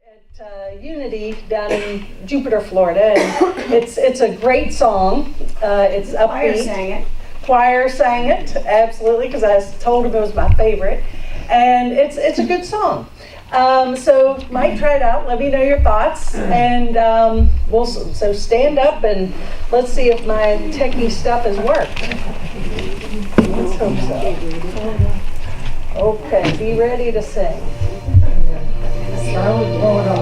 At Unity down in Jupiter, Florida, and it's a great song. It's upbeat. Choir sang it. Choir sang it, absolutely, because I told him it was my favorite, and it's a good song. So might try it out. Let me know your thoughts, and so stand up and let's see if my techie stuff has worked. Let's hope so. Okay, be ready to sing. Charlotte, blow it on.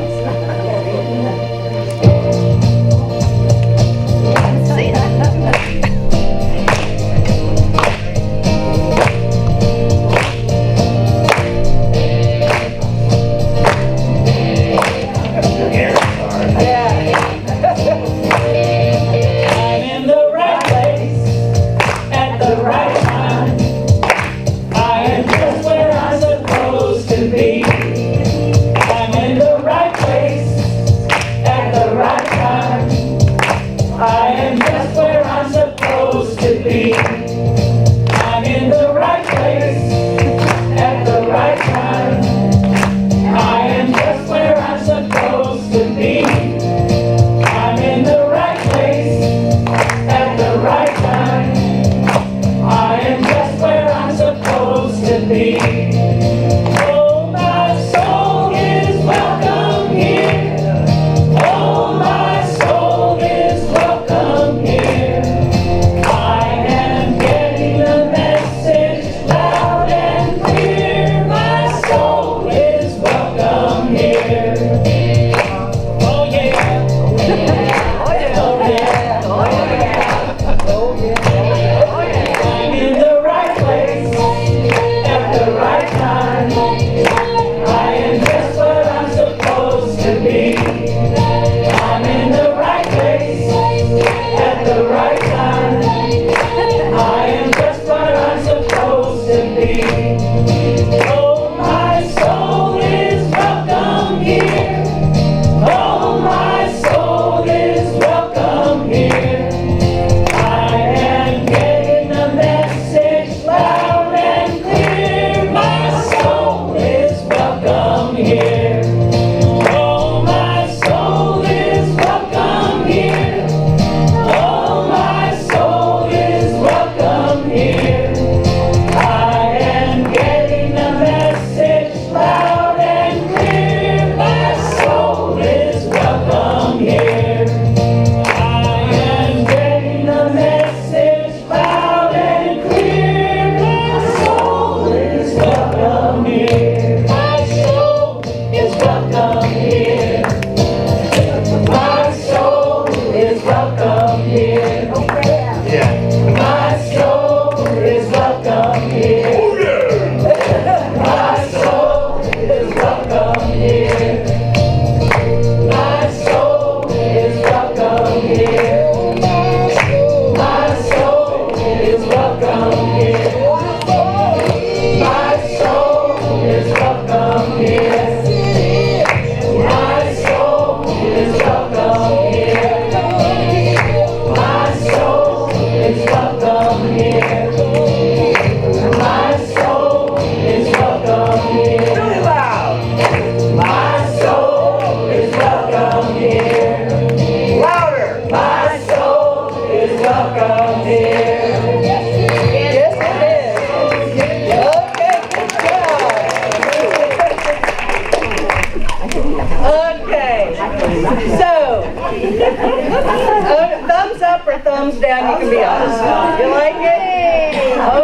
Thumbs down, you can be honest. You like it?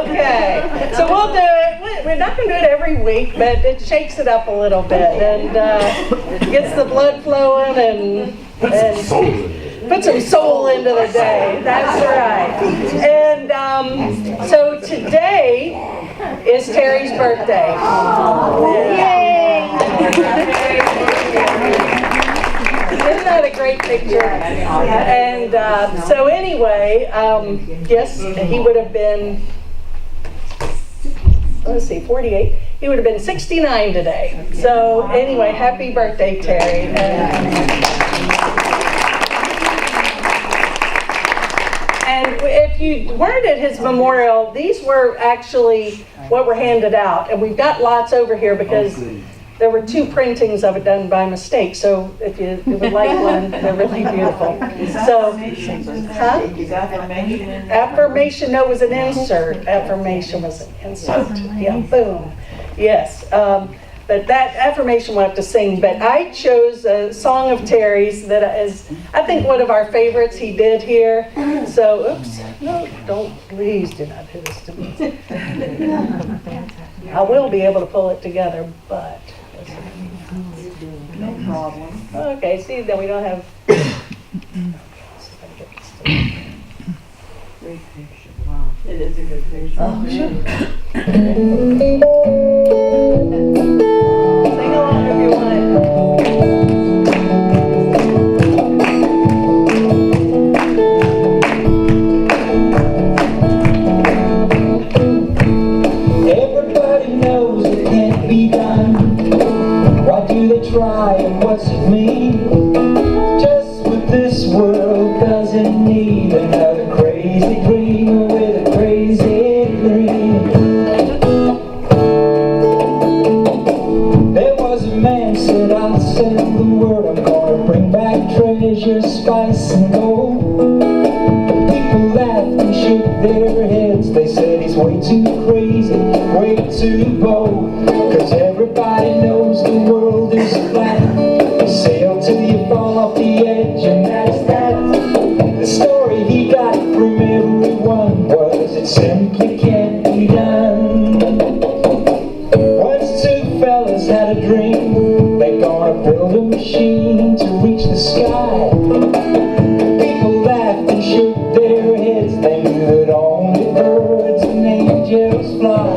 Okay. So we'll do it. We're not going to do it every week, but it shakes it up a little bit and gets the blood flowing and put some soul into the day. That's right. And so today is Terry's birthday. Yay! Isn't that a great picture? And so anyway, yes, he would have been, let's see, 48. He would have been 69 today. So anyway, happy birthday, Terry. And if you weren't at his memorial, these were actually what were handed out. And we've got lots over here because there were 2 printings of it done by mistake. So if you would like one, they're really beautiful. So, huh? Affirmation, no, it was an insert. Affirmation was an insert. Yeah, boom. Yes. But that affirmation we'll have to sing. But I chose a song of Terry's that is, I think, one of our favorites he did here. So, oops, no, please do not do this to me. I will be able to pull it together, but. No problem. Okay, see, then we don't have. Great picture. Wow. It is a good picture. Oh, sure. Sing along if you want. Everybody knows it can't be done. Why do they try and what's it mean? Just what this world doesn't need another crazy dreamer with a crazy dream. There was a man said, I'll send the word, I'm gonna bring back treasure, spice and gold. The people laughed and shook their heads, they said he's way too crazy, way too bold. Cause everybody knows the world is flat. You sail till you fall off the edge, and that's that. The story he got from everyone was it simply can't be done. Once 2 fellas had a dream, they're gonna build a machine to reach the sky. People laughed and shook their heads, they knew that only birds and angels fly.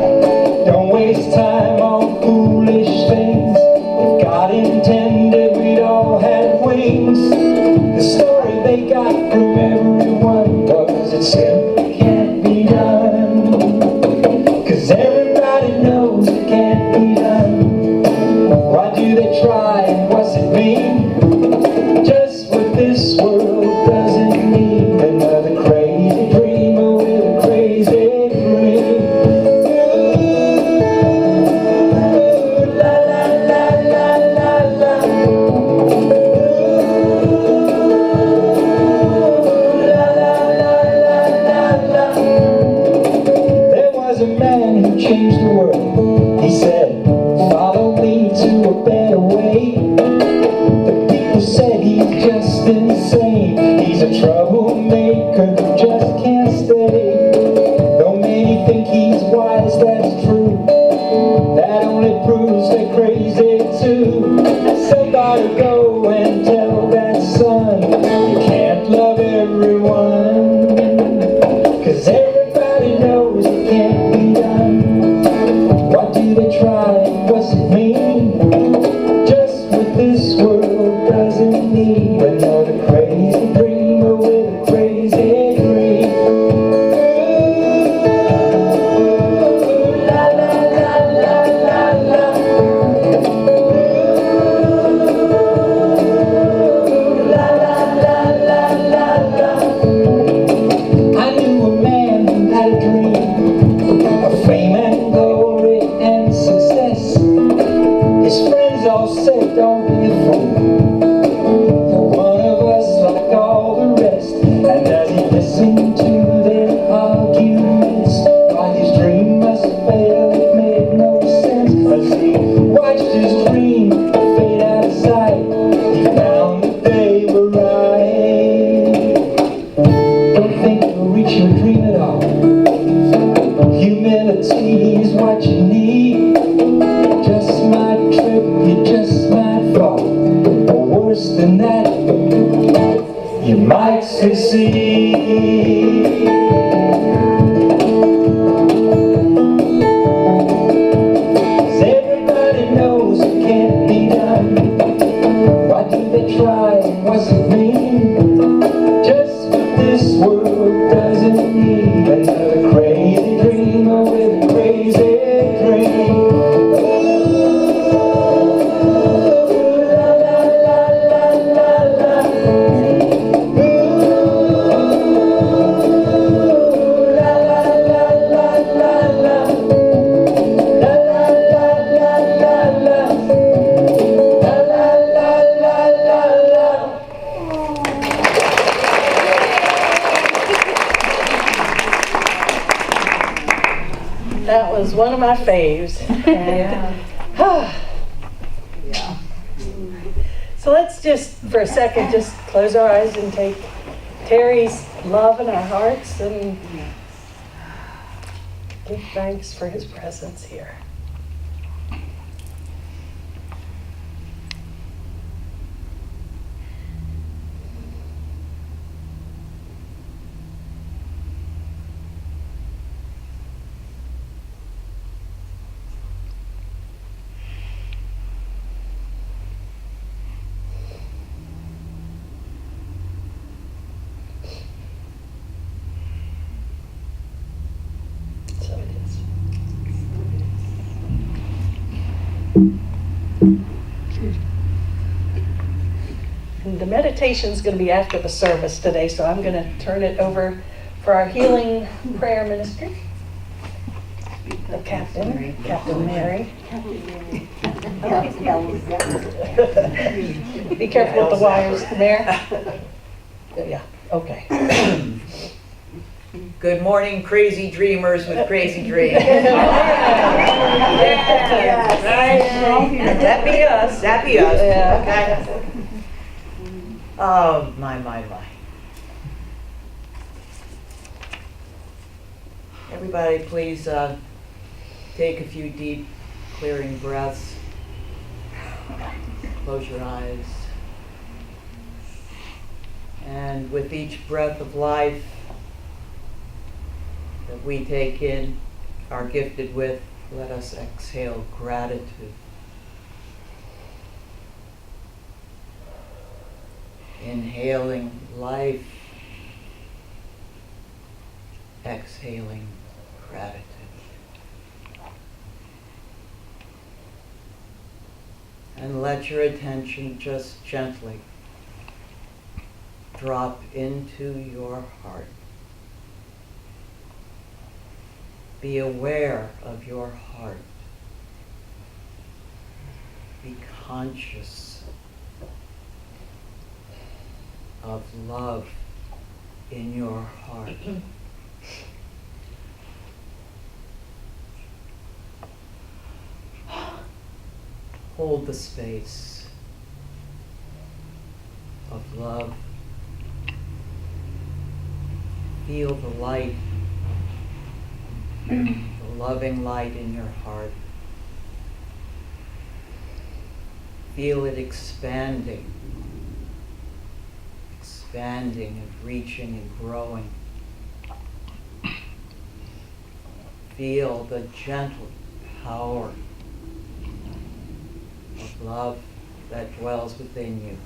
Don't waste time on foolish things. If God intended we'd all have wings. The story they got from everyone was it simply can't be done. Cause everybody knows it can't be done. Why do they try and what's it mean? Just what this world doesn't need another crazy dreamer with a crazy dream. Changed the world. He said, follow me to a better way. The people said he's just insane. He's a troublemaker who just can't stay. Though many think he's wise, that's true. That only proves they're crazy too. Somebody go and tell that son you can't love everyone. Cause everybody knows it can't be done. Why do they try and what's it mean? Just what this world doesn't need another crazy dreamer with a crazy dream. Ooh, la la la la la la. Ooh, la la la la la la. I knew a man who had a dream of fame and glory and success. His friends all said, don't be a fool. You're one of us like all the rest. And as he listened to their arguments, why his dream must fail, it made no sense. As he watched his dream fade out of sight, he found that they were right. Don't think you'll reach your dream at all. Humility is what you need. Just might trip, you just might fall. Or worse than that, you might succeed. Cause everybody knows it can't be done. Why do they try and what's it mean? Just what this world doesn't need another crazy dreamer with a crazy dream. La la la la la la. of my faves. And, Yeah. so let's just, for a second, just close our eyes and take Terry's love in our hearts and give thanks for his presence here. So it is. And the meditation's going to be after the service today, so I'm going to turn it over for our healing prayer ministry. The captain, Captain Mary. Be careful with the wires, Mayor. Yeah, okay. Good morning, crazy dreamers with crazy dreams. That be us, that be us. Yeah. Okay. Oh, my. Everybody, please take a few deep, clearing breaths. Close your eyes. And with each breath of life that we take in, are gifted with, let us exhale gratitude. Inhaling life, exhaling gratitude. And let your attention just gently drop into your heart. Be aware of your heart. Be conscious of love in your heart. Hold the space of love. Feel the light, the loving light in your heart. Feel it expanding and reaching and growing. Feel the gentle power of love that dwells within you.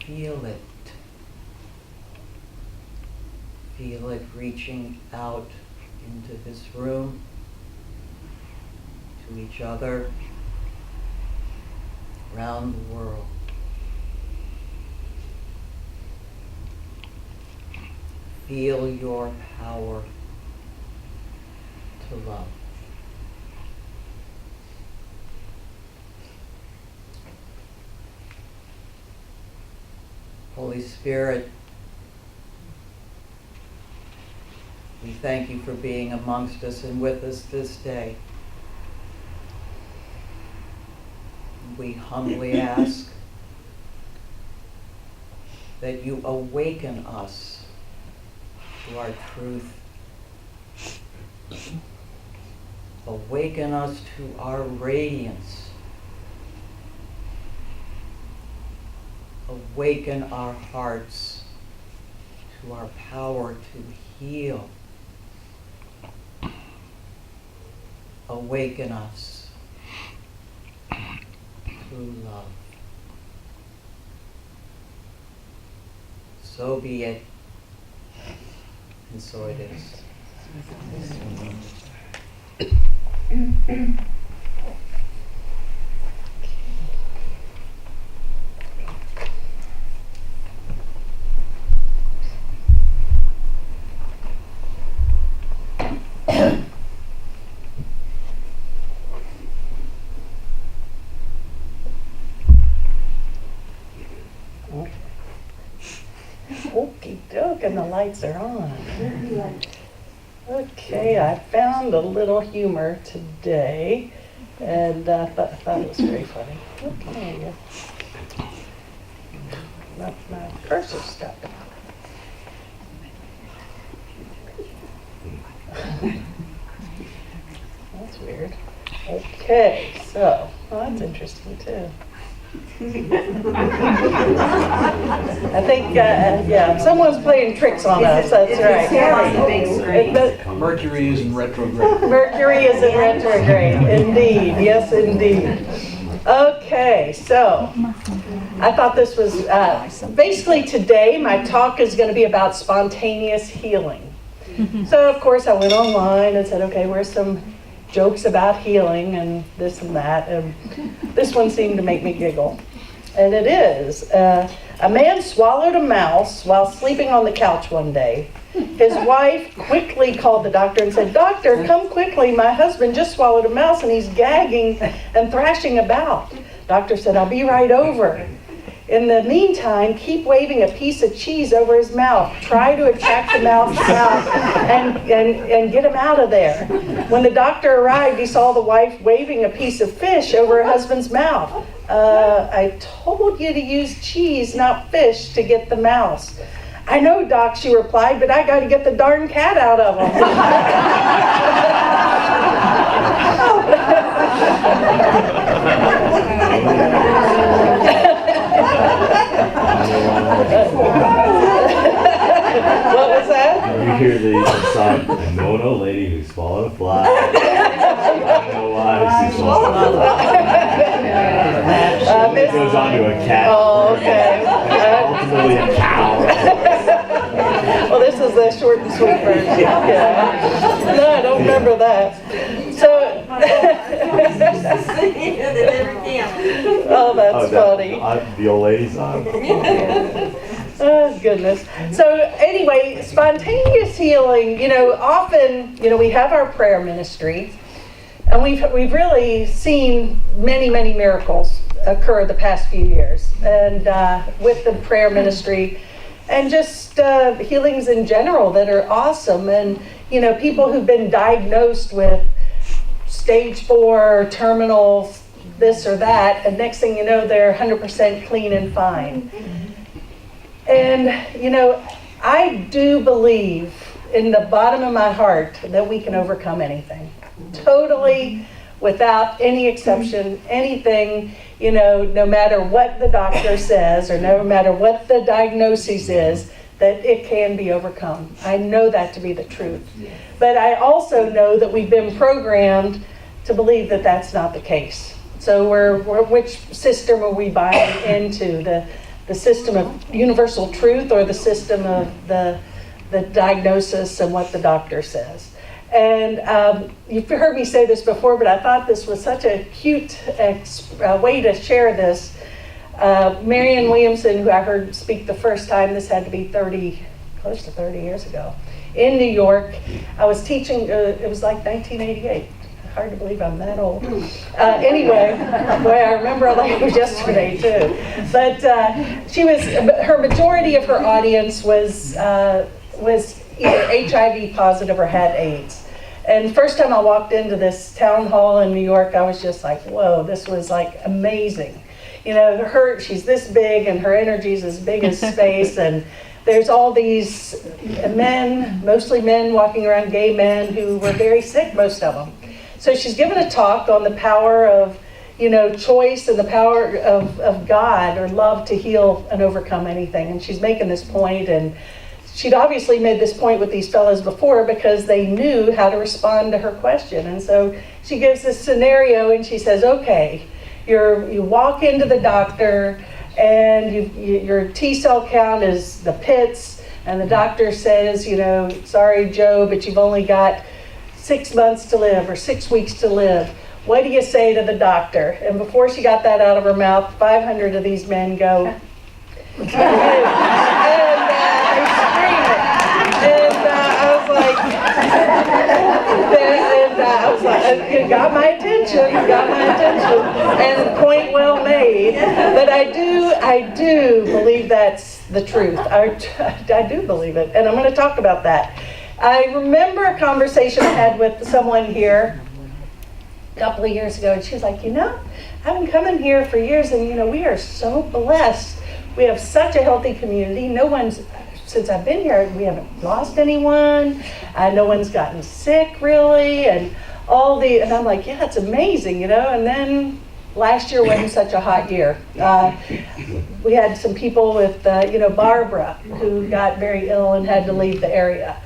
Feel it. Feel it reaching out into this room, to each other, around the world. Feel your power to love. Holy Spirit, we thank you for being amongst us and with us this day. We humbly ask that you awaken us to our truth. Awaken us to our radiance. Awaken our hearts to our power to heal. Awaken us to love. So be it, and so it is. Okie doke, and the lights are on. Okay, I found a little humor today, and I thought it was very funny. Okay. My cursor's stuck. That's weird. Okay, so, well, that's interesting too. I think, yeah, someone's playing tricks on us, that's right. Mercury is in retrograde. Mercury is in retrograde, indeed, yes indeed. Okay, so I thought this was, basically today my talk is going to be about spontaneous healing. So of course I went online and said, okay, where's some jokes about healing and this and that, and this one seemed to make me giggle. And it is, a man swallowed a mouse while sleeping on the couch one day. His wife quickly called the doctor and said, "Doctor, come quickly, my husband just swallowed a mouse and he's gagging and thrashing about." Doctor said, "I'll be right over. In the meantime, keep waving a piece of cheese over his mouth. Try to attract the mouse out and get him out of there." When the doctor arrived, he saw the wife waving a piece of fish over her husband's mouth. "I told you to use cheese, not fish, to get the mouse." "I know, Doc," she replied, "but I got to get the darn cat out of him." What was that? You hear the song, "I know an old lady who swallowed a fly." I don't know why she swallowed a fly. It goes on to a cat. Oh, okay. Ultimately a cow. Well, this is the short and sweet version. Yeah. No, I don't remember that. So, oh, that's funny. The old lady song. Oh, goodness. So anyway, spontaneous healing, often, we have our prayer ministry, and we've really seen many, many miracles occur the past few years, and with the prayer ministry, and just healings in general that are awesome, and, people who've been diagnosed with stage 4, terminal, this or that, and next thing you know, they're 100% clean and fine. And, I do believe in the bottom of my heart that we can overcome anything. Totally, without any exception, anything, no matter what the doctor says or no matter what the diagnosis is, that it can be overcome. I know that to be the truth. But I also know that we've been programmed to believe that that's not the case. So which system are we buying into? The system of universal truth or the system of the diagnosis and what the doctor says? And you've heard me say this before, but I thought this was such a cute way to share this. Marianne Williamson, who I heard speak the first time, this had to be close to 30 years ago, in New York. I was teaching, it was like 1988. Hard to believe I'm that old. Anyway, boy, I remember like it was yesterday too. But her majority of her audience was either HIV positive or had AIDS. And first time I walked into this town hall in New York, I was just like, whoa, this was like amazing. She's this big and her energy's as big as space, and there's all these men, mostly men walking around, gay men who were very sick, most of them. So she's given a talk on the power of, choice and the power of God or love to heal and overcome anything. And she's making this point, and she'd obviously made this point with these fellows before because they knew how to respond to her question. And so she gives this scenario and she says, okay, you walk into the doctor and your T-cell count is the pits, and the doctor says, sorry, Joe, but you've only got 6 months to live or 6 weeks to live. What do you say to the doctor? And before she got that out of her mouth, 500 of these men go, and they scream it. And I was like, it got my attention, and point well made. But I do believe that's the truth. I do believe it, and I'm going to talk about that. I remember a conversation I had with someone here a couple of years ago, and she was like, I've been coming here for years, and we are so blessed. We have such a healthy community. Since I've been here, we haven't lost anyone. No one's gotten sick really, and I'm like, yeah, it's amazing, And then last year wasn't such a hot year. We had some people with, Barbara, who got very ill and had to leave the area.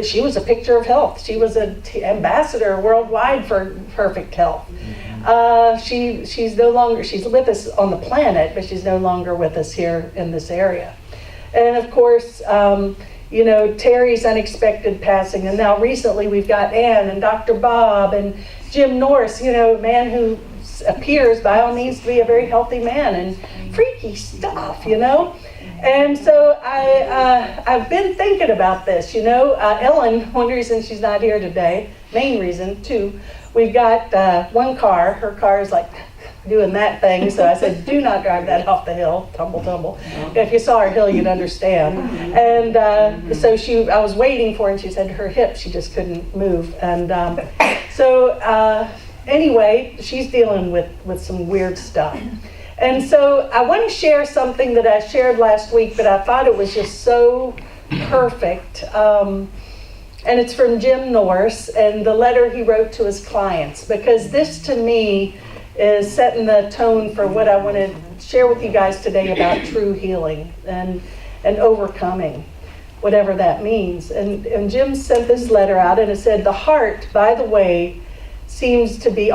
She was a picture of health. She was an ambassador worldwide for perfect health. She's no longer, she's with us on the planet, but she's no longer with us here in this area. And of course, Terry's unexpected passing, and now recently we've got Ann and Dr. Bob and Jim Norris, a man who appears by all means to be a very healthy man, and freaky stuff, And so I've been thinking about this, Ellen, one reason she's not here today, main reason, too, we've got one car, her car is like doing that thing, so I said, do not drive that off the hill, tumble. If you saw her hill, you'd understand. And so I was waiting for her, and she said her hip, she just couldn't move. And anyway, she's dealing with some weird stuff. And so I want to share something that I shared last week, but I thought it was just so perfect. And it's from Jim Norris and the letter he wrote to his clients, because this to me is setting the tone for what I want to share with you guys today about true healing and overcoming, whatever that means. And Jim sent this letter out, and it said, the heart, by the way, seems to be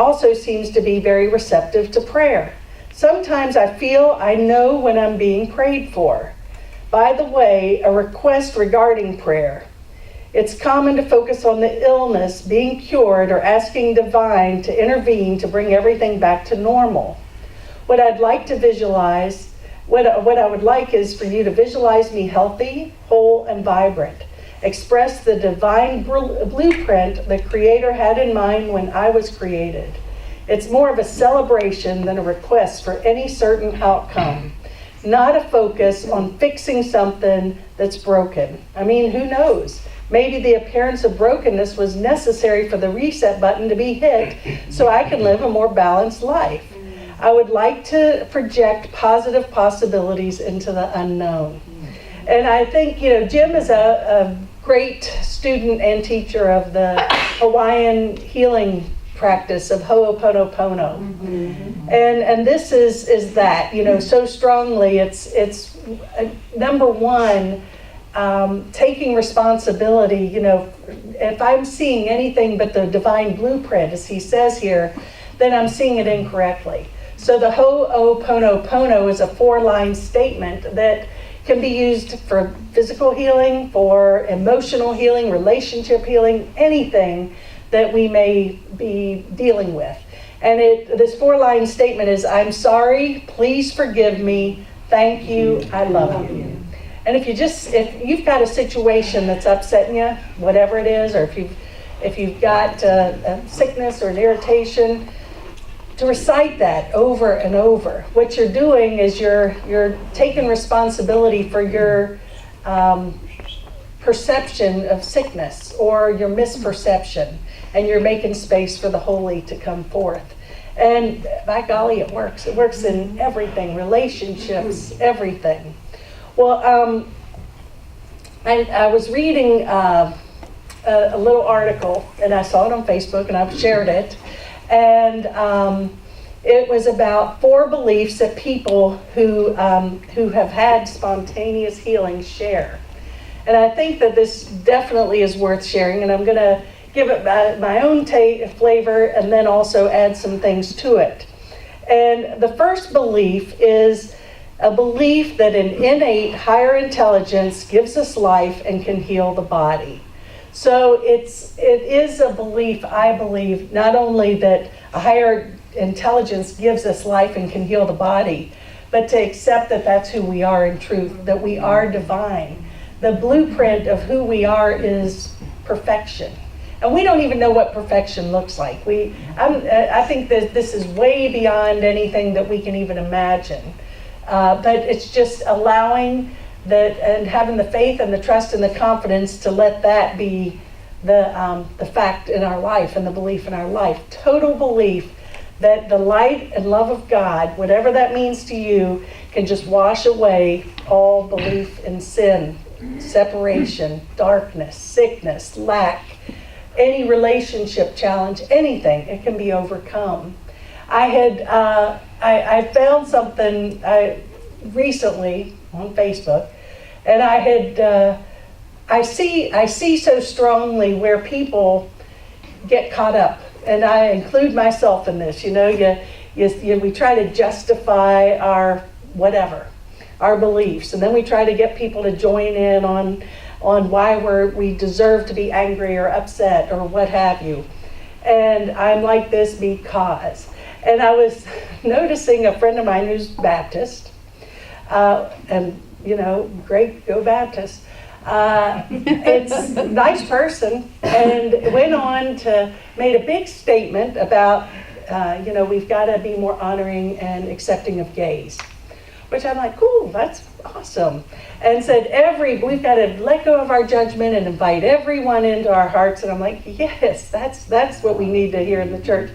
very receptive to prayer. Sometimes I feel I know when I'm being prayed for. By the way, a request regarding prayer. It's common to focus on the illness being cured or asking divine to intervene to bring everything back to normal. What I'd like to visualize, what I would like is for you to visualize me healthy, whole, and vibrant. Express the divine blueprint the Creator had in mind when I was created. It's more of a celebration than a request for any certain outcome, not a focus on fixing something that's broken. I mean, who knows? Maybe the appearance of brokenness was necessary for the reset button to be hit so I can live a more balanced life. I would like to project positive possibilities into the unknown. And I think, Jim is a great student and teacher of the Hawaiian healing practice of Ho'oponopono. And this is that, so strongly. It's number one, taking responsibility. If I'm seeing anything but the divine blueprint, as he says here, then I'm seeing it incorrectly. So the Ho'oponopono is a 4-line statement that can be used for physical healing, for emotional healing, relationship healing, anything that we may be dealing with. And this 4-line statement is, I'm sorry, please forgive me, thank you, I love you. And if you've got a situation that's upsetting you, whatever it is, or if you've got a sickness or an irritation, to recite that over and over. What you're doing is you're taking responsibility for your perception of sickness or your misperception, and you're making space for the holy to come forth. And by golly, it works. It works in everything, relationships, everything. Well, I was reading a little article, and I saw it on Facebook, and I've shared it. And it was about 4 beliefs that people who have had spontaneous healing share. And I think that this definitely is worth sharing, and I'm going to give it my own flavor and then also add some things to it. And the first belief is a belief that an innate higher intelligence gives us life and can heal the body. So it is a belief, I believe, not only that a higher intelligence gives us life and can heal the body, but to accept that that's who we are in truth, that we are divine. The blueprint of who we are is perfection. And we don't even know what perfection looks like. I think that this is way beyond anything that we can even imagine. But it's just allowing and having the faith and the trust and the confidence to let that be the fact in our life and the belief in our life. Total belief that the light and love of God, whatever that means to you, can just wash away all belief in sin, separation, darkness, sickness, lack, any relationship challenge, anything. It can be overcome. I found something recently on Facebook, and I see so strongly where people get caught up, and I include myself in this. We try to justify our whatever, our beliefs, and then we try to get people to join in on why we deserve to be angry or upset or what have you. And I'm like this because. And I was noticing a friend of mine who's Baptist, and great, go Baptist. It's a nice person, and went on to made a big statement about, we've got to be more honoring and accepting of gays, which I'm like, cool, that's awesome. And said we've got to let go of our judgment and invite everyone into our hearts. And I'm like, yes, that's what we need to hear in the church.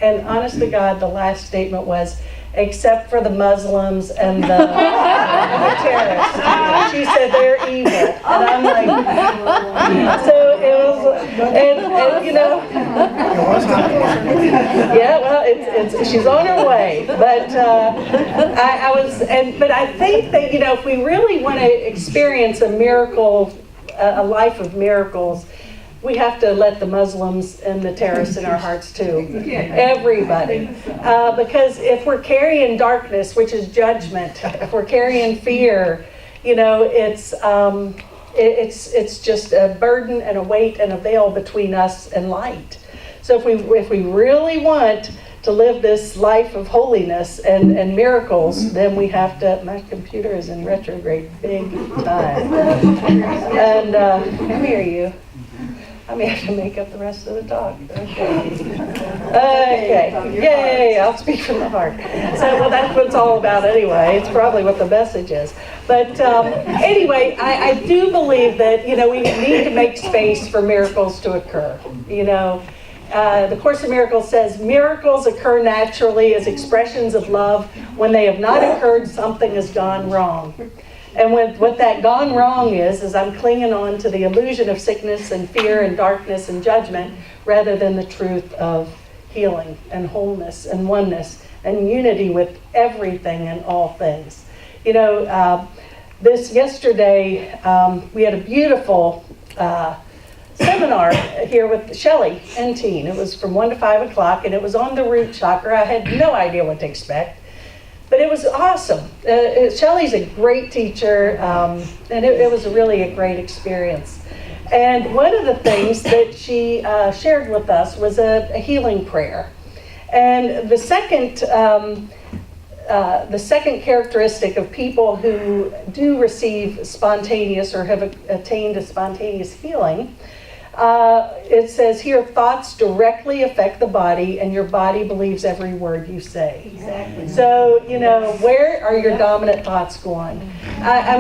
And honest to God, the last statement was, except for the Muslims and the terrorists. She said they're evil. And I'm like, so it was, yeah, well, she's on her way. But but I think that, if we really want to experience a miracle, a life of miracles, we have to let the Muslims and the terrorists in our hearts too. Everybody. Because if we're carrying darkness, which is judgment, if we're carrying fear, it's just a burden and a weight and a veil between us and light. So if we really want to live this life of holiness and miracles, then we have to, my computer is in retrograde big time. And come here, you. I may have to make up the rest of the talk. Okay. Yay, I'll speak from the heart. So, that's what it's all about anyway. It's probably what the message is. But anyway, I do believe that, we need to make space for miracles to occur. The Course in Miracles says, miracles occur naturally as expressions of love. When they have not occurred, something has gone wrong. And what that gone wrong is I'm clinging on to the illusion of sickness and fear and darkness and judgment rather than the truth of healing and wholeness and oneness and unity with everything and all things. This yesterday, we had a beautiful seminar here with Shelley and Teen. It was from 1 to 5 o'clock, and it was on the root chakra. I had no idea what to expect. But it was awesome. Shelley's a great teacher, and it was really a great experience. And one of the things that she shared with us was a healing prayer. And the second characteristic of people who do receive spontaneous or have attained a spontaneous healing, it says here, thoughts directly affect the body, and your body believes every word you say. Exactly. So, where are your dominant thoughts going? I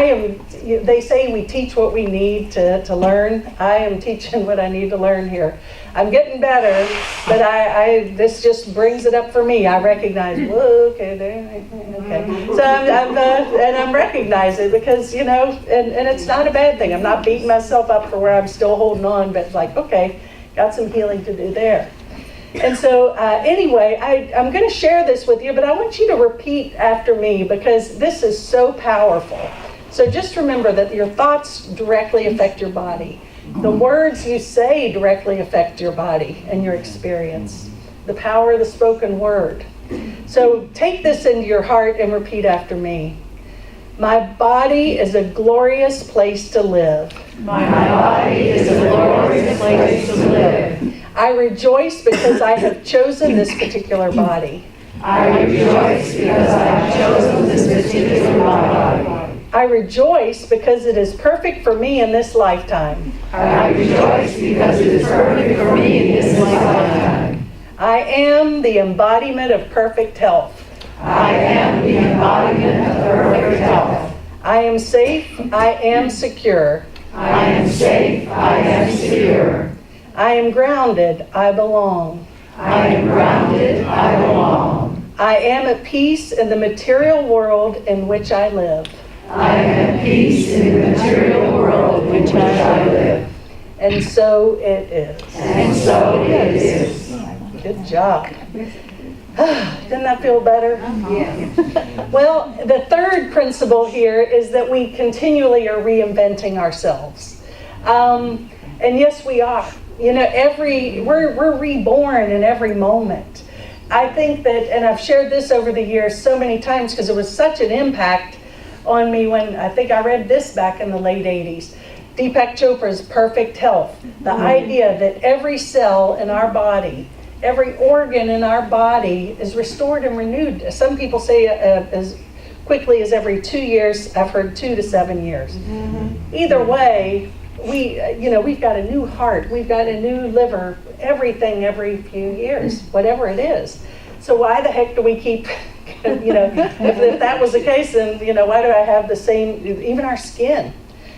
am, they say we teach what we need to learn. I am teaching what I need to learn here. I'm getting better, but this just brings it up for me. I recognize, whoa, okay, there, okay. So I'm recognizing it because, and it's not a bad thing. I'm not beating myself up for where I'm still holding on, but it's like, okay, got some healing to do there. And so anyway, I'm going to share this with you, but I want you to repeat after me because this is so powerful. So just remember that your thoughts directly affect your body. The words you say directly affect your body and your experience. The power of the spoken word. So take this into your heart and repeat after me. My body is a glorious place to live. My body is a glorious place to live. I rejoice because I have chosen this particular body. I rejoice because I have chosen this particular body. I rejoice because it is perfect for me in this lifetime. I rejoice because it is perfect for me in this lifetime. I am the embodiment of perfect health. I am the embodiment of perfect health. I am safe, I am secure. I am safe, I am secure. I am grounded, I belong. I am grounded, I belong. I am at peace in the material world in which I live. I am at peace in the material world in which I live. And so it is. And so it is. Good job. Didn't that feel better? Yeah. Well, the third principle here is that we continually are reinventing ourselves. And yes, we are. You know, we're reborn in every moment. I think that, and I've shared this over the years so many times because it was such an impact on me when I think I read this back in the late 80s. Deepak Chopra's Perfect Health. The idea that every cell in our body, every organ in our body is restored and renewed. Some people say as quickly as every 2 years. I've heard 2 to 7 years. Either way, we've got a new heart, we've got a new liver, everything every few years, whatever it is. So why the heck do we keep, if that was the case, then, why do I have the same, even our skin?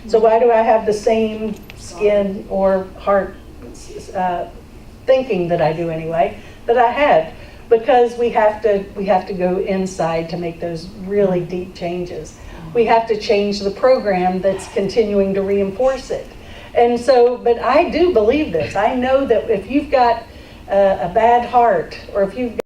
So why do I have the same skin or heart thinking that I do anyway, that I had? Because we have to go inside to make those really deep changes. We have to change the program that's continuing to reinforce it. And so, but I do believe this. I know that if you've got a bad heart, or if you've